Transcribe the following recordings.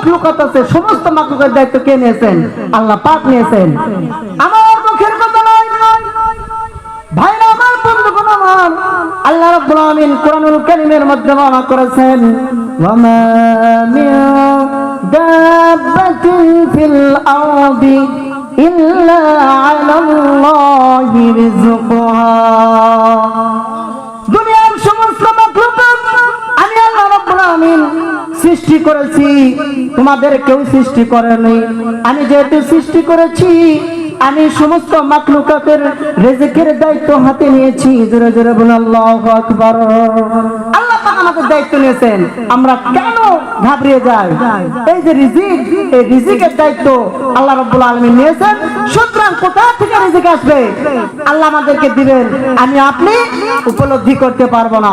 মাখলুকাত আছে সমস্ত মাখলুকের দায়িত্ব কে নিয়েছেন? আল্লাহ পাক নিয়েছেন। আমার মুখের কথা নয় ভাইরা আমার, বন্ধুগণ আমার, আল্লাহ রাব্বুল আলামিন কোরআনুল কারীমের মধ্যে বর্ণনা করেছেন ওয়া মা মিন দাব্বাতিন ফিল আরদি ইল্লা আলাল্লাহি রিজকুহা। দুনিয়ার সমস্ত মাখলুকাত আমি আল্লাহ রাব্বুল আলামিন সৃষ্টি করেছি, তোমাদের কেউ সৃষ্টি করেনি। আমি যেহেতু সৃষ্টি করেছি, আমি সমস্ত মাখলুকাতের রিজিকের দায়িত্ব হাতে নিয়েছি। জোরে জোরে বলুন আল্লাহু আকবার। আল্লাহ পাক আমাদের দায়িত্ব নিয়েছেন, আমরা কেন ঘাবড়িয়ে যাই? এই যে রিজিক, এই রিজিকের দায়িত্ব আল্লাহ রাব্বুল আলামিন নিয়েছেন। সুতরাং কোথা থেকে রিজিক আসবে? আল্লাহ আমাদেরকে দিবেন, আমি আপনি উপলব্ধি করতে পারবো না।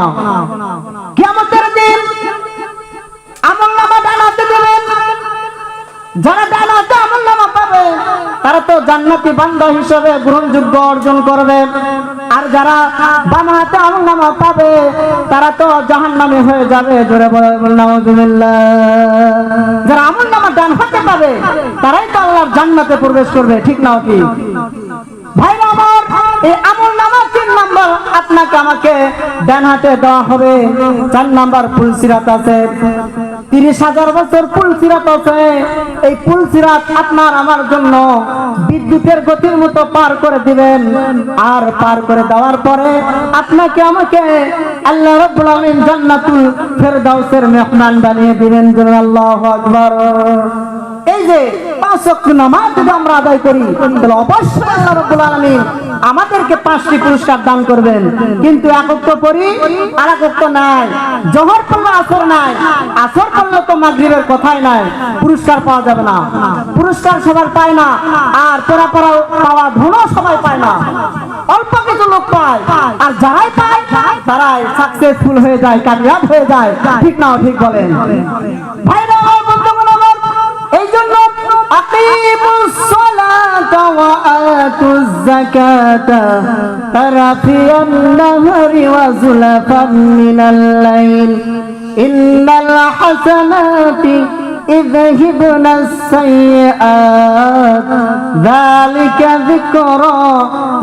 কিয়ামতের দিন আমলনামা ডানাতে দেবেন, যারা ডানাতে আমলনামা পাবে তারা তো জান্নাতি বান্দা হিসেবে গ্রহণযোগ্য অর্জন করবে, আর যারা বাম হাতে আমলনামা পাবে তারা তো জাহান্নামী হয়ে যাবে। জোরে বলুন নাউযুবিল্লাহ। যারা আমলনামা ডান হাতে পাবে তারাই তো আল্লাহর জান্নাতে প্রবেশ করবে, ঠিক না ঠিক? ভাইরা আমার, এই আমলনামা 3 নাম্বার আপনাকে আমাকে ডান হাতে দেওয়া হবে। 4 নাম্বার পুলসিরাত আছে, 30,000 বছর পুলসিরাত আছে। এই পুলসিরাত আপনার আমার জন্য বিদ্যুতের গতির মতো পার করে দিবেন, আর পার করে দেওয়ার পরে আপনাকে আমাকে আল্লাহ রাব্বুল আলামিন জান্নাতুল ফেরদাউসের মেহমান বানিয়ে দিবেন। আল্লাহু আকবার। এই যে 5 ওয়াক্ত নামাজ যদি আমরা আদায় করি তাহলে অবশ্যই আল্লাহ রাব্বুল আলামিন আমাদেরকে 5টি পুরস্কার দান করবেন। কিন্তু এক ওয়াক্ত পড়ি আর এক ওয়াক্ত নাই, জোহর পড়লে আসর নাই, আসর পড়লে তো মাগরিবের কথাই নাই, পুরস্কার পাওয়া যাবে না। পুরস্কার সবার পায় না, আর পড়া পাওয়া ধন সবাই পায় না, অল্প কিছু লোক পায়। আর যারাই পায় তারাই সাকসেসফুল হয়ে যায়, কামিয়াব হয়ে যায়, ঠিক না ঠিক বলেন ভাইরা বন্ধুগণ আমার। এই জন্য আকিমুস সালাতা ওয়া আতুজ যাকাতা তারাফিয়ান নাহারি ওয়া যুলাফান মিনাল লাইল ইন্নাল হাসানাতি ইযহিবুনাস সাইয়্যাত যালিকা যিকরা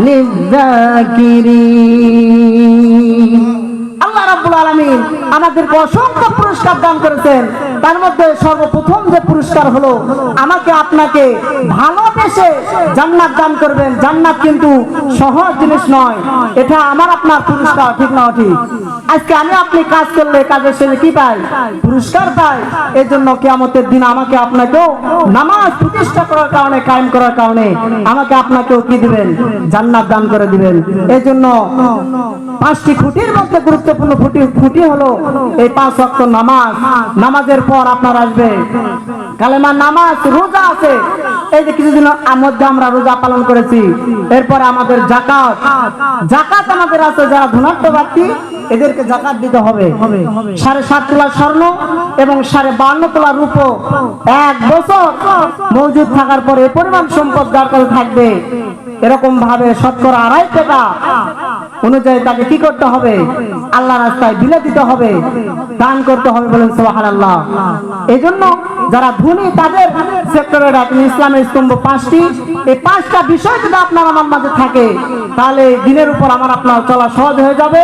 লিয-যাকিরিন। আল্লাহ রাব্বুল আলামিন আমাদেরকে অসংখ্য পুরস্কার দান করেছেন। তার মধ্যে সর্বপ্রথম যে পুরস্কার হলো আমাকে আপনাকে ভালোবেসে জান্নাত দান করবেন। জান্নাত কিন্তু সহজ জিনিস নয়, এটা আমার আপনার পুরস্কার, ঠিক না ঠিক? আজকে আমি আপনি কাজ করলে কাজের শেষে কি পাই? পুরস্কার পাই। এই জন্য কিয়ামতের দিন আমাকে আপনাকেও নামাজ প্রতিষ্ঠা করার কারণে, কায়েম করার কারণে আমাকে আপনাকেও কি দিবেন? জান্নাত দান করে দিবেন। এই জন্য 5টি খুঁটির মধ্যে গুরুত্বপূর্ণ খুঁটি হলো এই 5 ওয়াক্ত নামাজ। নামাজের পর আপনার আসবে কালেমা, নামাজ, রোজা আছে। এই যে কিছুদিন মধ্যে আমরা রোজা পালন করেছি। এরপরে আমাদের জাকাত, জাকাত আমাদের আছে। যারা ধনাঢ্য ব্যক্তি এদেরকে জাকাত দিতে হবে। 7.5 তোলা স্বর্ণ এবং 52 তোলা রূপো 1 বছর মজুদ থাকার পরে পরিমাণ সম্পদ যার কাছে থাকবে, এরকম ভাবে শতকরা 2.5 টাকা অনুযায়ী তাকে কি করতে হবে? আল্লাহ রাস্তায় বিলে দিতে হবে, দান করতে হবে। বলেন সুবহানাল্লাহ। এই জন্য যারা ধনী তাদের সেক্টরে রাখেন ইসলামের স্তম্ভ 5টি। এই 5টা বিষয় যদি আপনার আমার মাঝে থাকে তাহলে দিনের উপর আমার আপনার চলা সহজ হয়ে যাবে,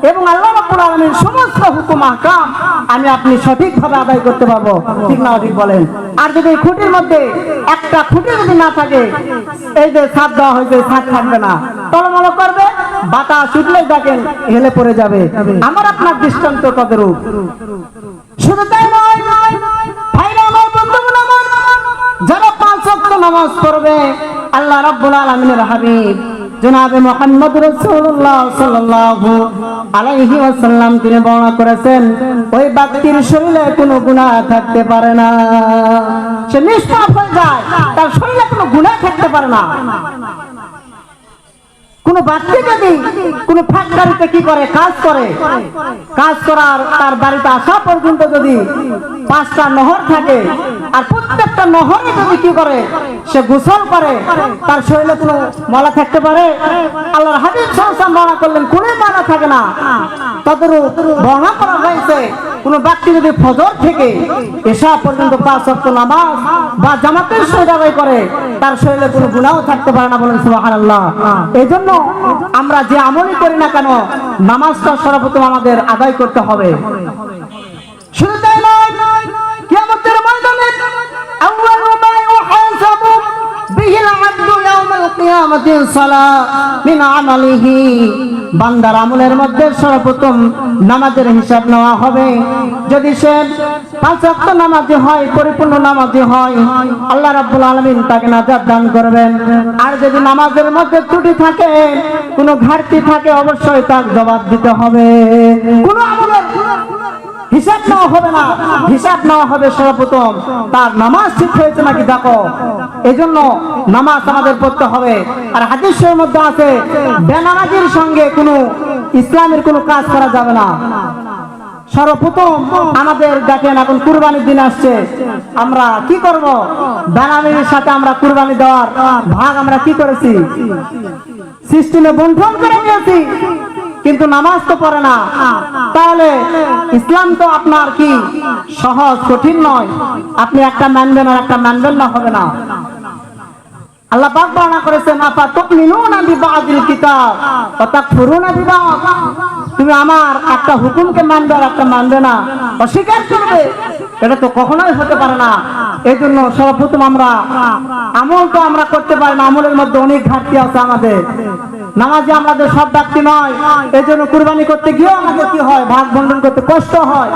এবং আল্লাহ রাব্বুল আলামিনের সমস্ত হুকুম আহকাম আমি আপনি সঠিকভাবে আদায় করতে পারবো, ঠিক না ঠিক বলেন? আর যদি এই খুঁটির মধ্যে একটা খুঁটি যদি না থাকে, এই যে ছাদ দেওয়া হয়েছে, ছাদ থাকবে না, টলমল করবে, বাতাস উঠলেই দেখেন হেলে পড়ে যাবে। আমার আপনার দৃষ্টান্ত তদরূপ। শুধু তাই নয় ভাইরা আমার, বন্ধুগণ আমার, যারা 5 ওয়াক্ত নামাজ পড়বে আল্লাহ রাব্বুল আলামিনের হাবিব জনাবে মুহাম্মদ রাসূলুল্লাহ সাল্লাল্লাহু আলাইহি ওয়াসাল্লাম তিনি বর্ণনা করেছেন, ওই ব্যক্তির শরীরে কোনো গুনাহ থাকতে পারে না, সে নিষ্পাপ হয়ে যায়, তার শরীরে কোনো গুনাহ থাকতে পারে না। কোন ব্যক্তি যদি কোন ফ্যাক্টরিতে কি করে, কাজ করে, কাজ করার তার বাড়িতে আসা পর্যন্ত যদি 5টা নহর থাকে, আর প্রত্যেকটা নহরে যদি কি করে, সে গোসল করে, তার শরীরে কোনো ময়লা থাকতে পারে? আল্লাহর হাবিব সাল্লাল্লাহু আলাইহি ওয়াসাল্লাম বর্ণনা করলেন কোনো ময়লা থাকে না। তাদের বর্ণনা করা হয়েছে কোনো ব্যক্তি যদি ফজর থেকে এশা পর্যন্ত 5 ওয়াক্ত নামাজ বা জামাতের সহিত আদায় করে, তার শরীরে কোনো গুনাহ থাকতে পারে না, বলেন সুবহানাল্লাহ। এজন্য আমরা যে আমলই করি না কেন, নামাজটা সর্বপ্রথম আমাদের আদায় করতে হবে। শুধু তাই নয়, কিয়ামতের ময়দানে আউয়ালু মা ইউহাসাবু বিহিল আবদু ইয়াউমাল কিয়ামাতি সালাহ মিন আমালিহি, বান্দার আমলের মধ্যে সর্বপ্রথম নামাজের হিসাব নেওয়া হবে। যদি সে 5 ওয়াক্ত নামাজি হয়, পরিপূর্ণ নামাজি হয়, আল্লাহ রাব্বুল আলামিন তাকে নাজাত দান করবেন। আর যদি নামাজের মধ্যে ত্রুটি থাকে, কোনো ঘাটতি থাকে, অবশ্যই তার জবাব দিতে হবে। কোনো আমলের হিসাব নেওয়া হবে না, হিসাব নেওয়া হবে সর্বপ্রথম তার নামাজ ঠিক হয়েছে নাকি দেখো। এজন্য নামাজ আমাদের পড়তে হবে। আর হাদিসের মধ্যে আছে, বেনামাজির সঙ্গে কোনো ইসলামের কোনো কাজ করা যাবে না। সর্বপ্রথম আমাদের দেখেন, এখন কুরবানির দিন আসছে, আমরা কি করব? বেনামাজির সাথে আমরা কুরবানি দেওয়ার ভাগ আমরা কি করেছি? সিস্টেমে বন্টন করে নিয়েছি, কিন্তু নামাজ তো পড়ে না। তাহলে ইসলাম তো আপনার কি সহজ, কঠিন নয়। আপনি একটা মানবেন আর একটা মানবেন না, হবে না। আল্লাহ পাক বর্ণনা করেছেন, আফা তুমিনুনা বিবাদিল কিতাব ওয়া তাকফুরুনা বিবাদ। তুমি আমার একটা হুকুমকে মানবে আর একটা মানবে না, অস্বীকার করবে, এটা তো কখনোই হতে পারে না। এই জন্য সর্বপ্রথম আমরা আমল তো আমরা করতে পারি না, আমলের মধ্যে অনেক ঘাটতি আছে আমাদের। নামাজে আমাদের সব ব্যক্তি নয়, এই জন্য কুরবানি করতে গিয়েও আমাদের কি হয়, ভাগ বন্টন করতে কষ্ট হয়।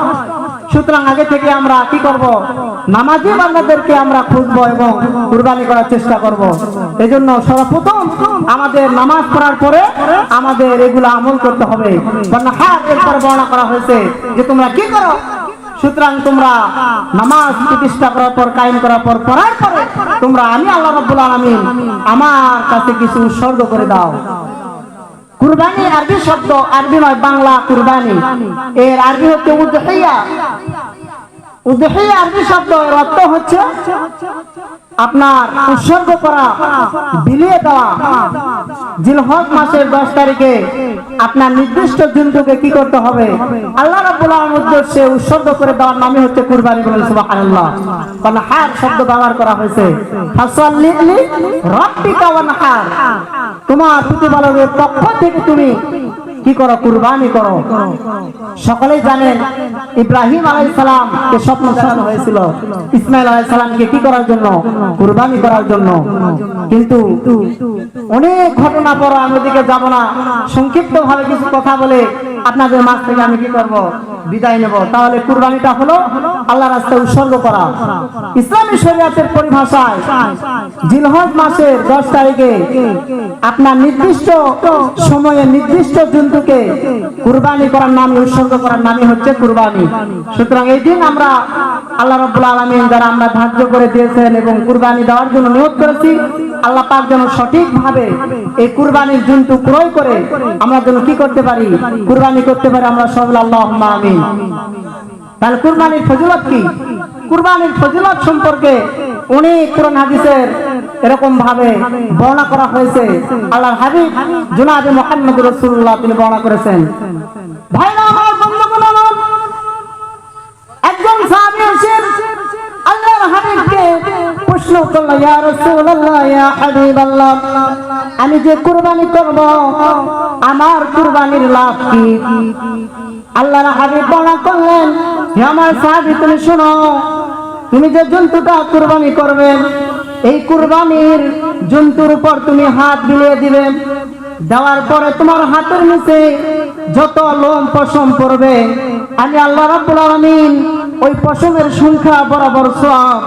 সুতরাং আগে থেকে আমরা কি করব? নামাজি বান্দাদেরকে আমরা খুঁজবো এবং কুরবানি করার চেষ্টা করব। এই জন্য সর্বপ্রথম আমাদের নামাজ পড়ার পরে আমাদের এগুলো আমল করতে হবে। এরপরে বর্ণনা করা হয়েছে যে তোমরা কি করো। সুতরাং তোমরা নামাজ প্রতিষ্ঠা করার পর, কায়েম করার পর, পড়ার পরে তোমরা আমি আল্লাহ রাব্বুল আলামিন আমার কাছে কিছু উৎসর্গ করে দাও। কুরবানি আরবি শব্দ, আরবি নয় বাংলা কুরবানি, এর আরবি হচ্ছে উযহিয়া। উযহিয়া আরবি শব্দ, এর অর্থ হচ্ছে আপনার উৎসর্গ করা, বিলিয়ে দেওয়া। জিলহজ মাসের 10 তারিখে আপনার নির্দিষ্ট জন্তুকে কি করতে হবে? আল্লাহ রাব্বুল আলামিনের উদ্দেশ্যে উৎসর্গ করে দেওয়ার নামই হচ্ছে কুরবানি, বলেন সুবহানাল্লাহ। ওয়ানহার শব্দ ব্যবহার করা হয়েছে, ফাসাল্লি লিরাব্বিকা ওয়ানহার, তোমার প্রতিপালকের পক্ষ থেকে তুমি কি করো? কুরবানি করো। সকলেই জানেন ইব্রাহিম আলাইহিস সালাম কে স্বপ্ন দেখানো হয়েছিল ইসমাঈল আলাইহিস সালামকে কি করার জন্য? কুরবানি করার জন্য। কিন্তু অনেক ঘটনা পর আমি ওদিকে যাব না, সংক্ষিপ্ত ভাবে কিছু কথা বলে আপনাদের মাঝ থেকে আমি কি করব? বিদায় নেব। তাহলে কুরবানিটা হলো আল্লাহর রাস্তায় উৎসর্গ করা। ইসলামী শরীয়তের পরিভাষায় জিলহজ মাসের 10 তারিখে আপনার নির্দিষ্ট সময়ে নির্দিষ্ট জন্তুকে কুরবানি করার নাম, উৎসর্গ করার নামই হচ্ছে কুরবানি। সুতরাং এই দিন আমরা আল্লাহ রাব্বুল আলামিন যারা আমরা ধার্য করে দিয়েছেন এবং কুরবানি দেওয়ার জন্য নিয়ত করেছি, আল্লাহ পাক যেন সঠিকভাবে এই কুরবানির জন্তু ক্রয় করে আমরা যেন কি করতে পারি? কুরবানি করতে পারি। আমরা সবাই আল্লাহুম্মা আমিন। তাহলে কুরবানির ফজিলত কি? কুরবানির ফজিলত সম্পর্কে অনেক কোরআন হাদিসের এরকম ভাবে বর্ণনা করা হয়েছে। আল্লাহর হাবিব জনাবে মুহাম্মদ রাসূলুল্লাহ তিনি বর্ণনা করেছেন। ভাইরা আমার, বন্ধুগণ আমার, একজন সাহাবী এসে আল্লাহর হাবিবকে প্রশ্ন করল, ইয়া রাসূলুল্লাহ, ইয়া হাবিবাল্লাহ, আমি যে কুরবানি করব আমার কুরবানির লাভ কি? আল্লাহর হাবিব বর্ণনা করলেন, হে আমার সাহাবী তুমি শোনো, তুমি যে জন্তুটা কুরবানি করবেন, এই কুরবানির জন্তুর উপর তুমি হাত বিলিয়ে দিবে। দেওয়ার পরে তোমার হাতের নিচে যত লোম পশম পড়বে, আমি আল্লাহ রাব্বুল আলামিন ওই পশমের সংখ্যা বরাবর সওয়াব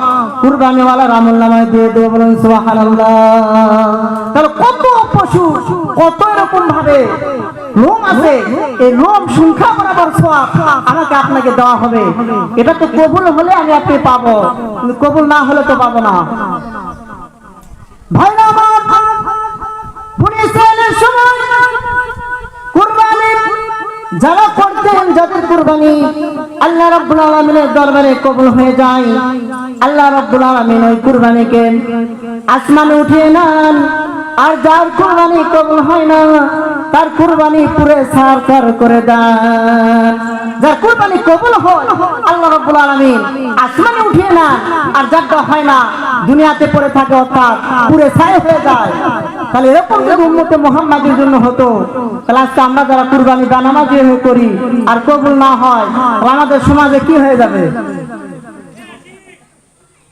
কুরবানিওয়ালার আমলনামায় দিয়ে দেব, বলেন সুবহানাল্লাহ। তাহলে কত পশু, কত এরকম ভাবে লোম আছে, এই লোম সংখ্যা বরাবর সওয়াব আমাকে আপনাকে দেওয়া হবে। এটা তো কবুল হলে আমি আপনি পাবো, কিন্তু কবুল না হলে তো পাবো না। ভাইরা আমার, বনি ইসরাঈলের সময় কুরবানি যারা করতেন, যাদের কুরবানি আল্লাহ রাব্বুল আলামিনের দরবারে কবুল হয়ে যায়, আল্লাহ রাব্বুল আলামিন ওই কুরবানিকে আসমানে উঠিয়ে নেন। আর যার কুরবানি কবুল হয় না, তার কুরবানি পুরে সারকার করে দেন। যার কুরবানি কবুল হয় আল্লাহ রাব্বুল আলামিন আসমানে উঠিয়ে না, আর যারটা হয় না দুনিয়াতে পড়ে থাকে, অর্থাৎ পুরে ছাই হয়ে যায়। তাহলে এরকম যদি উম্মতে মুহাম্মাদের জন্য হতো, তাহলে আজকে আমরা যারা কুরবানি বেনামাজি করি আর কবুল না হয়, আমাদের সমাজে কি হয়ে যাবে?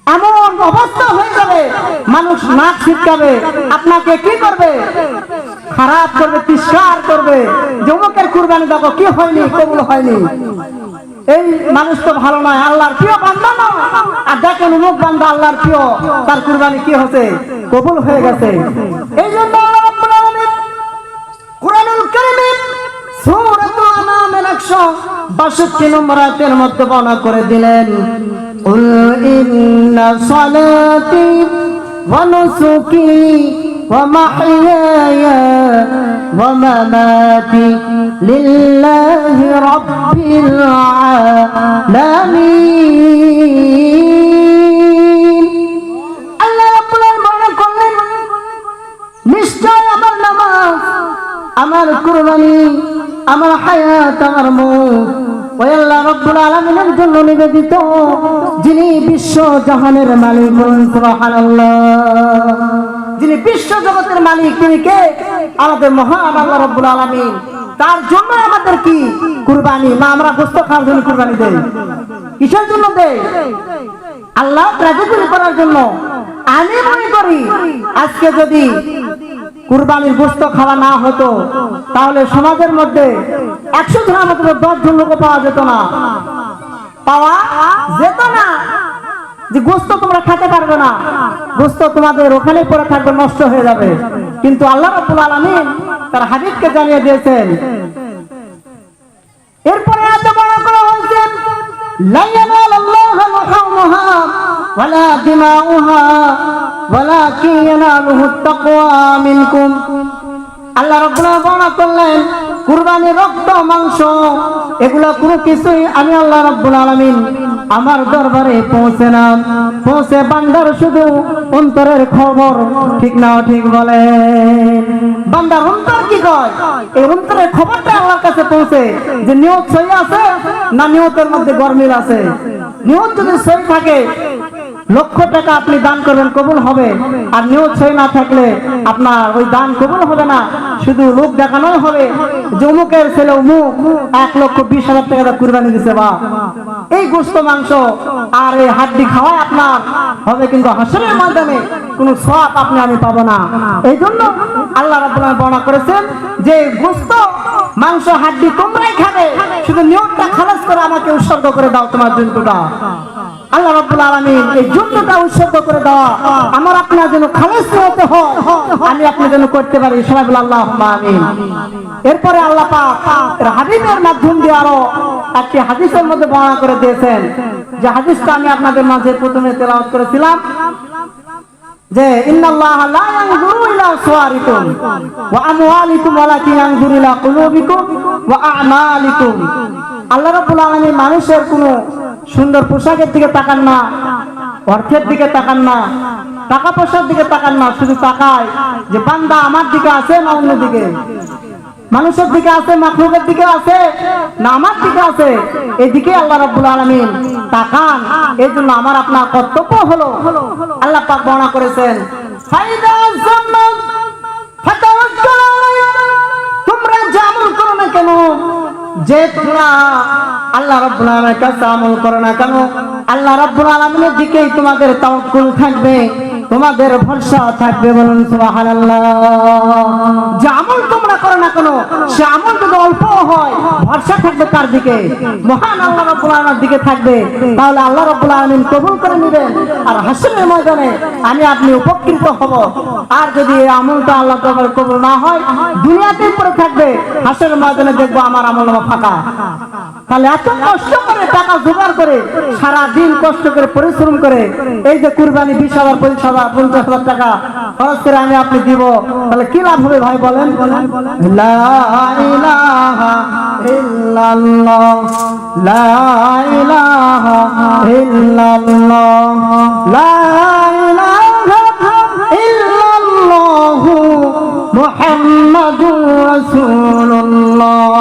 এমন অবস্থা হয়ে যাবে, মানুষ নাক ছিটকাবে, আপনাকে কি করবে? খারাপ করবে, তিরস্কার করবে, যুবকের কুরবানি দেখো কি হয়নি, কবুল হয়নি, এই মানুষ তো ভালো নয়, আল্লাহর প্রিয় বান্দা নয়। আর দেখেন অমুক বান্দা আল্লাহর প্রিয়, তার কুরবানি কি হয়েছে? কবুল হয়ে গেছে। এই জন্য আল্লাহ রাব্বুল আলামিন কুরআনুল কারীমে সূরাতুল আনামের 162 নম্বর আয়াতের মধ্যে বর্ণনা করে দিলেন, কুল ইন্না সালাতি ওয়া নুসুকি ওয়া মাহইয়ায়া ওয়া মামাতি লিল্লাহি রাব্বিল আলামিন। আল্লাহ রাব্বুল আলামিন বর্ণনা করলেন, নিশ্চয় আমার নামাজ, আমার কুরবানি, আমার হায়াত, আমার মউত ওই আল্লাহ রাব্বুল আলামিনের জন্য নিবেদিত, যিনি বিশ্ব জাহানের মালিক। সুবহানাল্লাহ। যিনি বিশ্ব জগতের মালিক, তিনি কে? আমাদের মহান আল্লাহ রাব্বুল আলামিন। তার জন্য আমাদের কি কুরবানি? না আমরা গোশত খাওয়ার জন্য কুরবানি দেই? কিসের জন্য দেই? আল্লাহ রাজি করার জন্য। আমি মনে করি আজকে যদি কুরবানির গোশত খাওয়া না হতো, তাহলে সমাজের মধ্যে 100 জনের মধ্যে 10 জন লোক পাওয়া যেত না, পাওয়া যেত না। যে গোশত তোমরা খেতে পারবে না, গোশত তোমাদের ওখানেই পড়ে থাকবে, নষ্ট হয়ে যাবে। কিন্তু আল্লাহ রাব্বুল আলামিন তার হাবিবকে জানিয়ে দিয়েছেন। এরপরে এত বড় করা হয়েছে, লা ইয়ানালুল্লাহু লুহুমুহা ওয়ালা দিমাউহা ওয়ালাকিন ইয়ানালুহুত তাকওয়া মিনকুম। আল্লাহ রাব্বুল আলামিন বর্ণনা করলেন, কুরবানির রক্ত, মাংস এগুলো কোনো কিছুই আমি আল্লাহ রাব্বুল আলামিন আমার দরবারে পৌঁছে না, পৌঁছে বান্দার শুধু অন্তরের খবর। ঠিক না ঠিক বলেন? বান্দার অন্তর কি কয়, এই অন্তরের খবরটা আল্লাহর কাছে পৌঁছে, যে নিয়ত সহি আছে না নিয়তের মধ্যে গরমিল আছে। নিয়ত যদি সহি থাকে, লক্ষ টাকা আপনি দান করবেন, কবুল হবে। আর নিয়ত সহি না থাকলে আপনার ওই দান কবুল হবে না, শুধু লোক দেখানোই হবে যে অমুকের ছেলে অমুক 1,20,000 টাকা কুরবানি দিছে। বা এই গোশত, মাংস আর এই হাড্ডি খাওয়ায় আপনার হবে, কিন্তু হাসরের ময়দানে কোনো সওয়াব আপনি আমি পাবো না। এই জন্য আল্লাহ রাব্বুল আলামিন বর্ণনা করেছেন যে গোশত, মাংস, হাড্ডি তোমরাই খাবে, শুধু নিয়তটা খালাস করে আমাকে উৎসর্গ করে দাও তোমার জন্তুটা। আল্লাহ রাব্বুল আলামিন এই জন্তুটা উৎসর্গ করে দেওয়া আমার আপনার যেন খালাস হতে হয়, আমি আপনি যেন করতে পারি। সবাই বলে আল্লাহুম্মা আমিন। এরপরে আল্লাহ পাক হাদিসের মাধ্যম দিয়ে আরো একটি হাদিসের মধ্যে বর্ণনা করে দিয়েছেন, যে হাদিসটা আমি আপনাদের মাঝে প্রথমে তেলাওয়াত করেছিলাম, যে ইন্নাল্লাহা লা ইয়ানজুরু ইলা সুওয়ারিকুম ওয়া আমওয়ালিকুম ওয়ালাকিন ইয়ানজুরু ইলা কুলুবিকুম ওয়া আ'মালিকুম। আল্লাহ রাব্বুল আলামিন মানুষের কোনো সুন্দর পোশাকের দিকে তাকান না, অর্থের দিকে তাকান না, টাকা পয়সার দিকে তাকান না, শুধু তাকায় যে বান্দা আমার দিকে আছে না অন্য দিকে, মানুষের দিকে আছে, মাখলুকের দিকে আছে না আমার দিকে আছে, এদিকে আল্লাহ রাব্বুল আলামিন তাকান। এই জন্য আমার আপনার কর্তব্য হলো, আল্লাহ পাক বর্ণনা করেছেন, ফাইদা জান্নাত ফাতাওয়াক্কাল আলাইহি, তোমরা যে আমল করো না কেন, যে তোমরা আল্লাহ রাব্বুল আলামিনের কাছে আমল করো না কেন, আল্লাহ রাব্বুল আলামিনের দিকেই তোমাদের তাওয়াক্কুল থাকবে, তোমাদের ভরসা থাকবে। বলুন সুবহানাল্লাহ। যে আমল তোমরা করো না কেন, সে আমল যদি অল্প হয়, ভরসা থাকবে কার দিকে? মহান আল্লাহ রাব্বুল আলামিনের দিকে থাকবে। তাহলে আল্লাহ রাব্বুল আলামিন কবুল করে নেবেন, আর হাসরের ময়দানে আমি আপনি উপকৃত হব। আর যদি এই আমলটা আল্লাহ দরবারে কবুল না হয়, দুনিয়াতেই পড়ে থাকবে, হাসরের ময়দানে দেখবো আমার আমলনামা ফাঁকা। তাহলে এত কষ্ট করে টাকা জোগাড় করে, সারা দিন কষ্ট করে পরিশ্রম করে এই যে কুরবানি 20,000, 25,000, 50,000 টাকা খরচ করে আমি আপনি দিব, তাহলে কি লাভ হবে ভাই বলেন? লা ইলাহা ইল্লাল্লাহ, লা ইলাহা ইল্লাল্লাহ, লা ইলাহা ইল্লাল্লাহ মুহাম্মাদুর রাসূলুল্লাহ।